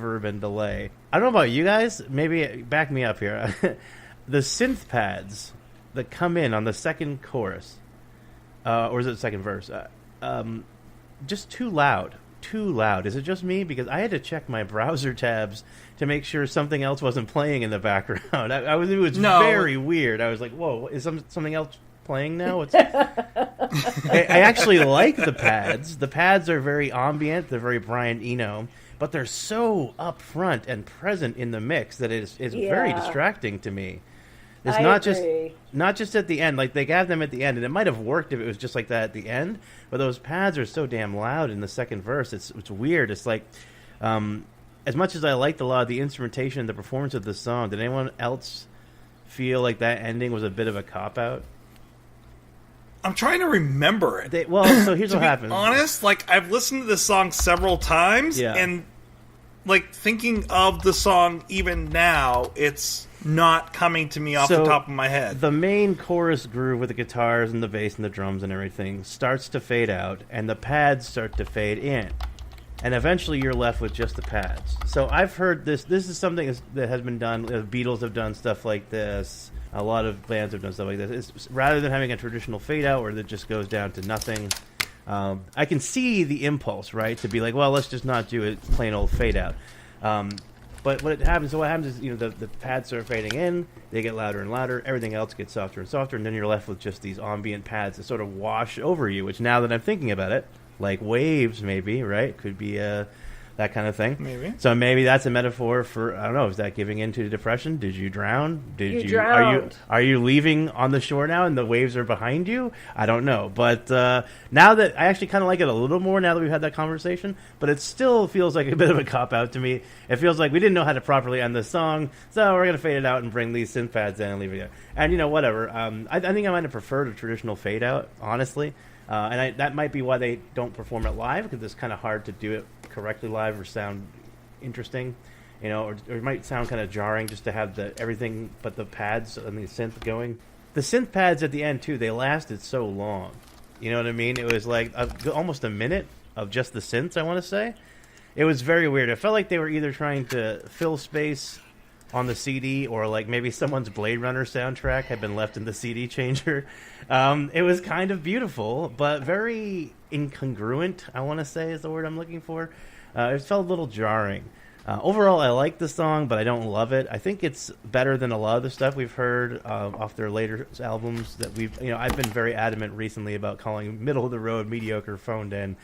reverb and delay. I don't know about you guys. Maybe back me up here. The synth pads that come in on the second chorus, or is it the second verse? Just too loud. Too loud. Is it just me? Because I had to check my browser tabs to make sure something else wasn't playing in the background. It was very weird. I was like, "Whoa, is something else playing now?" I actually like the pads. The pads are very ambient. They're very Brian Eno, but they're so upfront and present in the mix that it's very distracting to me. It's not just at the end. Like, they have them at the end, and it might have worked if it was just like that at the end. But those pads are so damn loud in the second verse. It's weird. It's like, as much as I liked a lot of the instrumentation and the performance of the song, did anyone else feel like that ending was a bit of a cop out? I'm trying to remember it. So here's what happens. To be honest, like, I've listened to this song several times, and like, thinking of the song even now, it's not coming to me off the top of my head. The main chorus groove with the guitars and the bass and the drums and everything starts to fade out, and the pads start to fade in. And eventually you're left with just the pads. So I've heard this. This is something that has been done. The Beatles have done stuff like this. A lot of bands have done stuff like this. It's, rather than having a traditional fade out where it just goes down to nothing, I can see the impulse, right, to be like, well, let's just not do it plain old fade out. But what happens is, the pads start fading in, they get louder and louder, everything else gets softer and softer, and then you're left with just these ambient pads that sort of wash over you, which, now that I'm thinking about it, like waves maybe, right? Could be that kind of thing. Maybe. So maybe that's a metaphor for, I don't know, is that giving into depression? Did you drown? You drowned. Are you leaving on the shore now and the waves are behind you? I don't know. But now that I actually kind of like it a little more now that we've had that conversation, but it still feels like a bit of a cop-out to me. It feels like we didn't know how to properly end this song, so we're going to fade it out and bring these synth pads in and leave it there. And, whatever. I think I might have preferred a traditional fade-out, honestly. And that might be why they don't perform it live, because it's kind of hard to do it correctly live or sound interesting, or it might sound kind of jarring just to have everything but the pads and the synth going. The synth pads at the end too, they lasted so long. You know what I mean? It was like almost a minute of just the synths, I want to say. It was very weird. It felt like they were either trying to fill space on the CD, or like maybe someone's Blade Runner soundtrack had been left in the CD changer. It was kind of beautiful, but very incongruent, I want to say is the word I'm looking for. It felt a little jarring. Overall, I like the song, but I don't love it. I think it's better than a lot of the stuff we've heard off their later albums that I've been very adamant recently about calling middle of the road, mediocre, phoned in.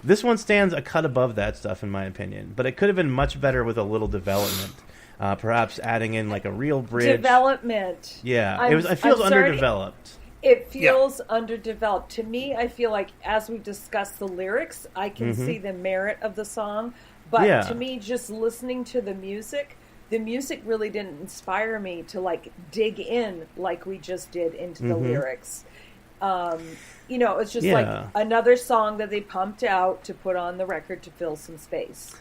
This one stands a cut above that stuff, in my opinion, but it could have been much better with a little development. Perhaps adding in like a real bridge. Development. Yeah, it feels underdeveloped. It feels underdeveloped. To me, I feel like as we discuss the lyrics, I can see the merit of the song. But to me, just listening to the music really didn't inspire me to like dig in like we just did into the lyrics. It's just like another song that they pumped out to put on the record to fill some space.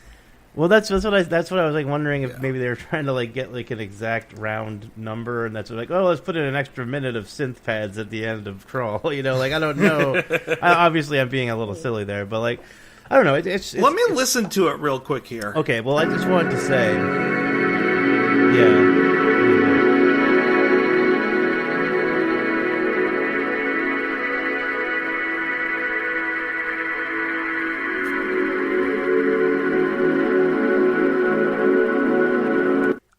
Well, that's what I was like wondering if maybe they were trying to like get like an exact round number, and that's like, let's put in an extra minute of synth pads at the end of Crawl. Like, I don't know. Obviously, I'm being a little silly there, but like, I don't know. It's Let me listen to it real quick here. Okay. Well, I just wanted to say, yeah.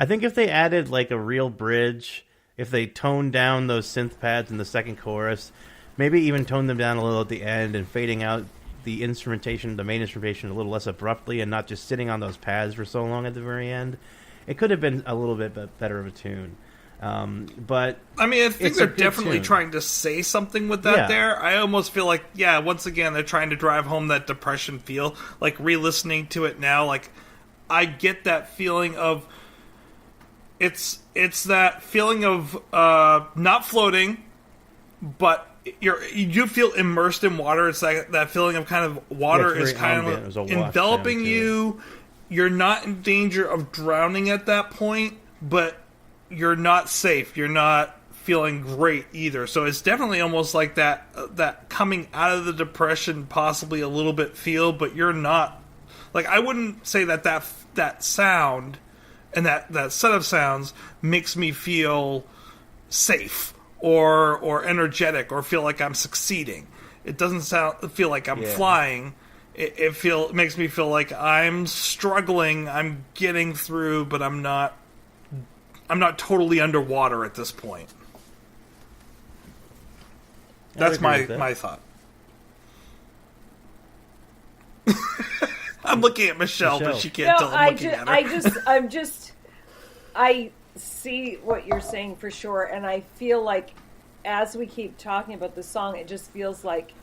I think if they added like a real bridge, if they toned down those synth pads in the second chorus, maybe even toned them down a little at the end and fading out the instrumentation, the main instrumentation, a little less abruptly and not just sitting on those pads for so long at the very end, it could have been a little bit better of a tune. But I mean, I think they're definitely trying to say something with that there. I almost feel like, once again, they're trying to drive home that depression feel. Like, re-listening to it now, like, I get that feeling of... It's that feeling of not floating, but you feel immersed in water. It's like that feeling of kind of water is kind of enveloping you. You're not in danger of drowning at that point, but you're not safe. You're not feeling great either. So it's definitely almost like that coming out of the depression, possibly a little bit feel, but you're not Like, I wouldn't say that sound and that set of sounds makes me feel safe or energetic or feel like I'm succeeding. It doesn't feel like I'm flying. It makes me feel like I'm struggling. I'm getting through, but I'm not totally underwater at this point. That's my thought. I'm looking at Michelle, but she can't tell I'm looking at her. I see what you're saying for sure, and I feel like as we keep talking about the song, it just feels like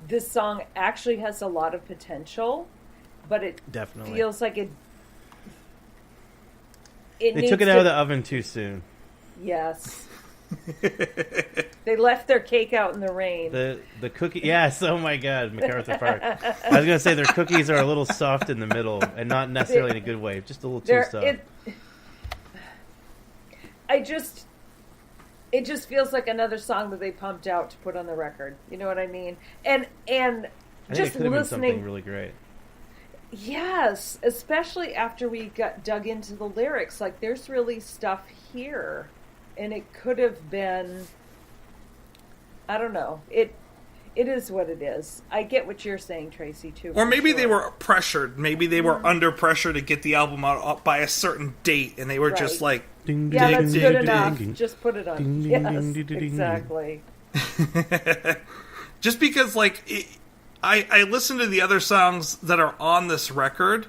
this song actually has a lot of potential, but it feels like they took it out of the oven too soon. Yes. They left their cake out in the rain. The cookie, yes. Oh my God, MacArthur Park. I was gonna say their cookies are a little soft in the middle, and not necessarily in a good way, just a little too soft. It just feels like another song that they pumped out to put on the record. You know what I mean? And I just think it could have been listening, something really great. Yes, especially after we got dug into the lyrics. Like, there's really stuff here, and it could have been. I don't know. It is what it is. I get what you're saying, Tracy, too. Or maybe they were pressured. Maybe they were under pressure to get the album out by a certain date, and they were just like, ding, yeah, ding, that's ding, good ding, enough. ding. Just put it on. Ding, ding, Yes, ding, ding, ding, ding. exactly. Just because, like, I listen to the other songs that are on this record,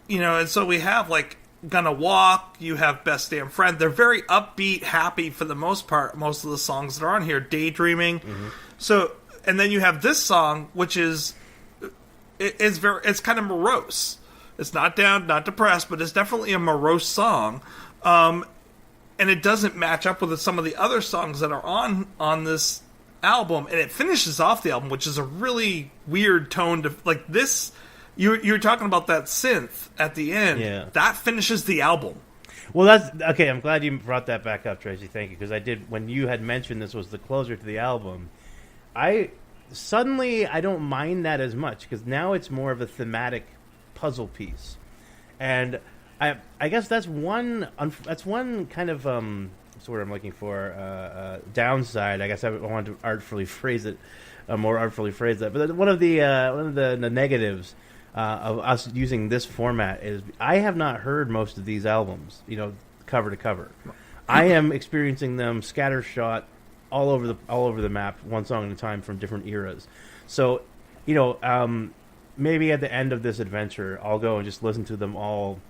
you know, and so we have, like, Gonna Walk, you have Best Damn Friend. They're very upbeat, happy for the most part, most of the songs that are on here, Daydreaming. Mm-hmm. So, and then you have this song, which is, it's kind of morose. It's not down, not depressed, but it's definitely a morose song. And it doesn't match up with some of the other songs that are on this album. And it finishes off the album, which is a really weird tone to, like, this. You're talking about that synth at the end. Yeah. That finishes the album. Well, that's okay. I'm glad you brought that back up, Tracy. Thank you, because I did, when you had mentioned this was the closer to the album. I don't mind that as much, because now it's more of a thematic puzzle piece, and I guess that's one kind of sort of I'm looking for downside. I guess I wanted to artfully phrase it, more artfully phrase that. But one of the negatives of us using this format is I have not heard most of these albums, you know, cover to cover. I am experiencing them scattershot all over the map, one song at a time from different eras. So, you know, maybe at the end of this adventure, I'll go and just listen to them all,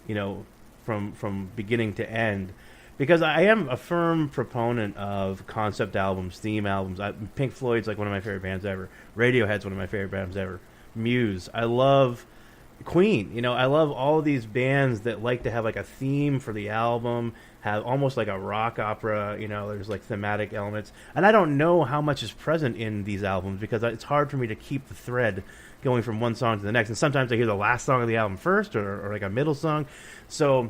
you know, from beginning to end, because I am a firm proponent of concept albums, theme albums. Pink Floyd's like one of my favorite bands ever. Radiohead's one of my favorite bands ever. Muse. I love Queen. You know, I love all of these bands that like to have like a theme for the album, have almost like a rock opera, you know, there's like thematic elements. And I don't know how much is present in these albums, because it's hard for me to keep the thread going from one song to the next. And sometimes I hear the last song of the album first, or like a middle song. So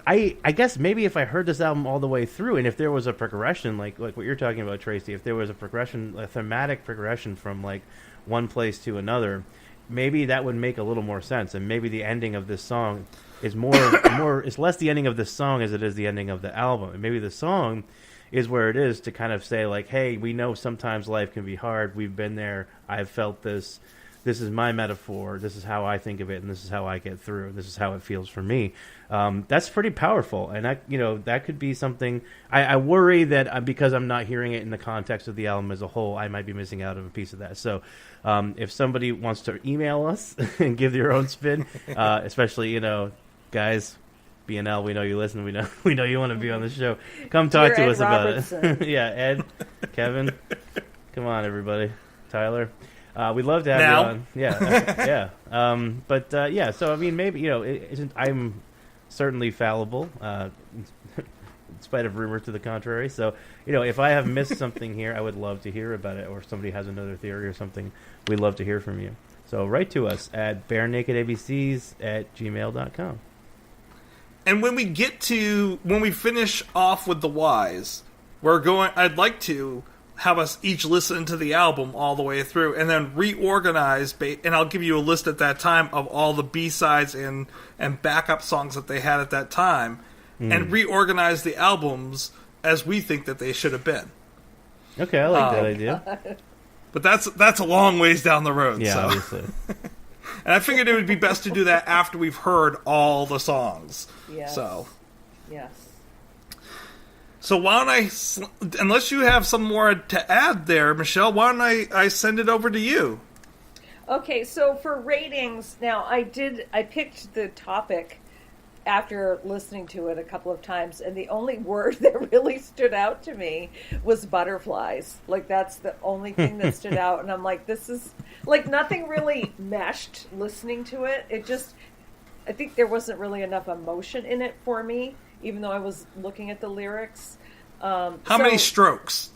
I guess maybe if I heard this album all the way through, and if there was a progression, like what you're talking about, Tracy, if there was a progression, a thematic progression from like one place to another, maybe that would make a little more sense. And maybe the ending of this song is it's less the ending of this song as it is the ending of the album. And maybe the song is where it is to kind of say like, hey, we know sometimes life can be hard. We've been there. I've felt this. This is my metaphor. This is how I think of it, and this is how I get through. This is how it feels for me. That's pretty powerful, and that could be something. I worry that because I'm not hearing it in the context of the album as a whole, I might be missing out on a piece of that. So, if somebody wants to email us and give their own spin, especially, you know, guys, BNL, we know you listen. We know you want to be on the show. Come talk to us about it. Yeah, Ed, Kevin, come on, everybody, Tyler. We'd love to have you on. Yeah, yeah. Yeah. So I mean, maybe, you know, I'm certainly fallible, in spite of rumors to the contrary. So, you know, if I have missed something here, I would love to hear about it. Or if somebody has another theory or something, we'd love to hear from you. So write to us at barenakedabcs@gmail.com. And when we finish off with the whys, I'd like to have us each listen to the album all the way through, and then reorganize. And I'll give you a list at that time of all the B-sides and backup songs that they had at that time, and reorganize the albums as we think that they should have been. Okay, I like that idea. But that's a long ways down the road. Yeah, so. obviously. And I figured it would be best to do that after we've heard all the songs. Yes. Yes. So why don't I, unless you have some more to add there, Michelle, why don't I send it over to you? Okay, so for ratings, now I picked the topic after listening to it a couple of times, and the only word that really stood out to me was butterflies. Like, that's the only thing that stood out, and I'm like, this is, like, nothing really meshed listening to it. It just, I think there wasn't really enough emotion in it for me, even though I was looking at the lyrics. How many strokes?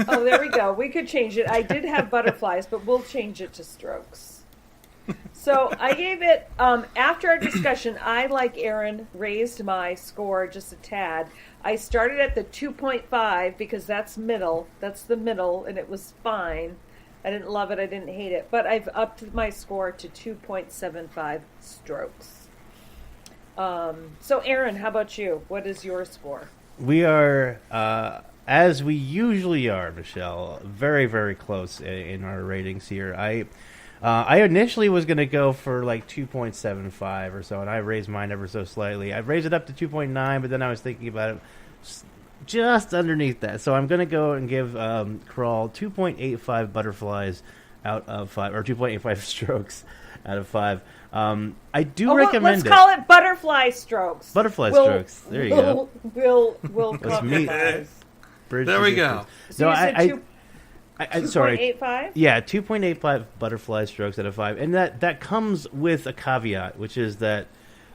Oh, there we go. We could change it. I did have butterflies, but we'll change it to strokes. So I gave it, after our discussion, I, like Aaron, raised my score just a tad. I started at the 2.5 because that's middle. That's the middle, and it was fine. I didn't love it. I didn't hate it. But I've upped my score to 2.75 strokes. So, Aaron, how about you? What is your score? We are, as we usually are, Michelle, very, very close in our ratings here. I initially was going to go for like 2.75 or so, and I raised mine ever so slightly. I raised it up to 2.9, but then I was thinking about it just underneath that. So I'm going to go and give Crawl 2.85 butterflies out of 5, or 2.85 strokes out of 5. I do recommend let's call it butterfly strokes. Butterfly strokes. There you go. We'll compromise. There we go. So no, sorry. 2.85? Yeah, 2.85 butterfly strokes out of 5. And that comes with a caveat, which is that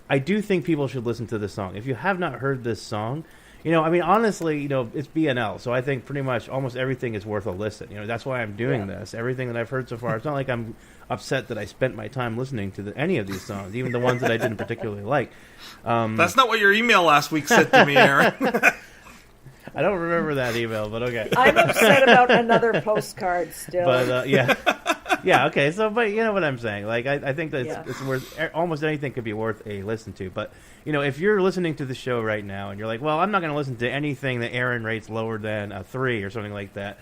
I do think people should listen to this song. If you have not heard this song, honestly, it's BNL, so I think pretty much almost everything is worth a listen. That's why I'm doing this. Everything that I've heard so far, it's not like I'm upset that I spent my time listening to any of these songs, even the ones that I didn't particularly like. That's not what your email last week said to me, Aaron. I don't remember that email, but okay. I'm upset about another postcard still. But, yeah, okay. So, but you know what I'm saying. Like, I think that it's worth, almost anything could be worth a listen to. But, if you're listening to the show right now and you're like, well, I'm not going to listen to anything that Aaron rates lower than a 3 or something like that,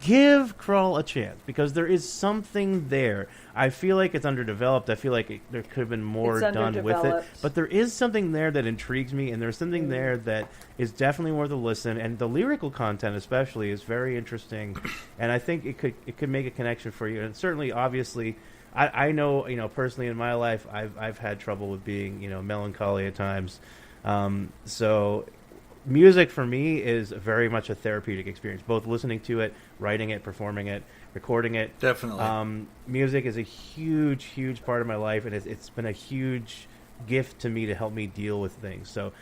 give Crawl a chance, because there is something there. I feel like it's underdeveloped. I feel like there could have been more done with it. But there is something there that intrigues me, and there's something there that is definitely worth a listen. And the lyrical content especially is very interesting. And I think it could make a connection for you. And certainly, obviously, I know, personally in my life, I've had trouble with being, melancholy at times. So music for me is very much a therapeutic experience, both listening to it, writing it, performing it, recording it. Definitely. Music is a huge, huge part of my life, and it's been a huge gift to me to help me deal with things. So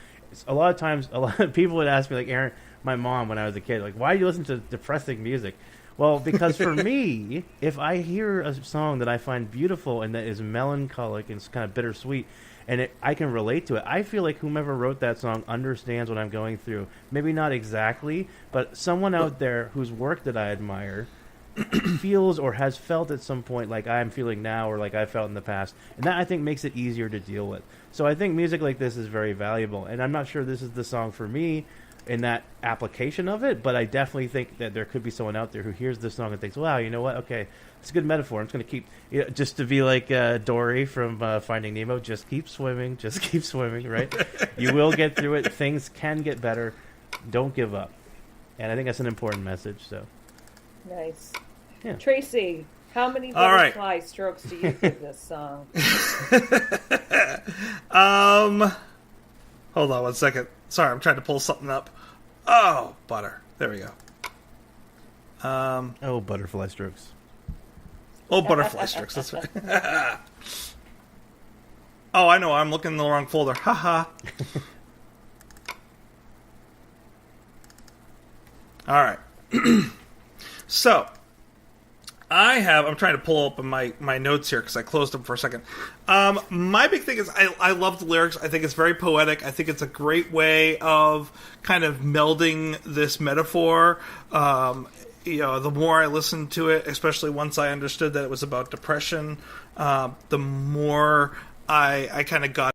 a lot of times, a lot of people would ask me, like Aaron, my mom, when I was a kid, like, why do you listen to depressing music? Well, because for me, if I hear a song that I find beautiful and that is melancholic and it's kind of bittersweet, and I can relate to it, I feel like whomever wrote that song understands what I'm going through. Maybe not exactly, but someone out there whose work that I admire feels or has felt at some point like I'm feeling now, or like I felt in the past. And that, I think, makes it easier to deal with. So I think music like this is very valuable. And I'm not sure this is the song for me in that application of it, but I definitely think that there could be someone out there who hears this song and thinks, wow, you know what? Okay, it's a good metaphor. I'm just going to keep, just to be like Dory from Finding Nemo, just keep swimming, right? You will get through it. Things can get better. Don't give up. And I think that's an important message. So, nice. Yeah. Tracy, how many butterfly strokes do you give this song? Hold on one second. Sorry, I'm trying to pull something up. Oh, butter. There we go. Butterfly strokes. Oh, butterfly strokes. That's right. Oh, I know. I'm looking in the wrong folder. Haha. All right. So, I'm trying to pull up my notes here because I closed them for a second. My big thing is I love the lyrics. I think it's very poetic. I think it's a great way of kind of melding this metaphor. the more I listened to it, especially once I understood that it was about depression, the more I kind of got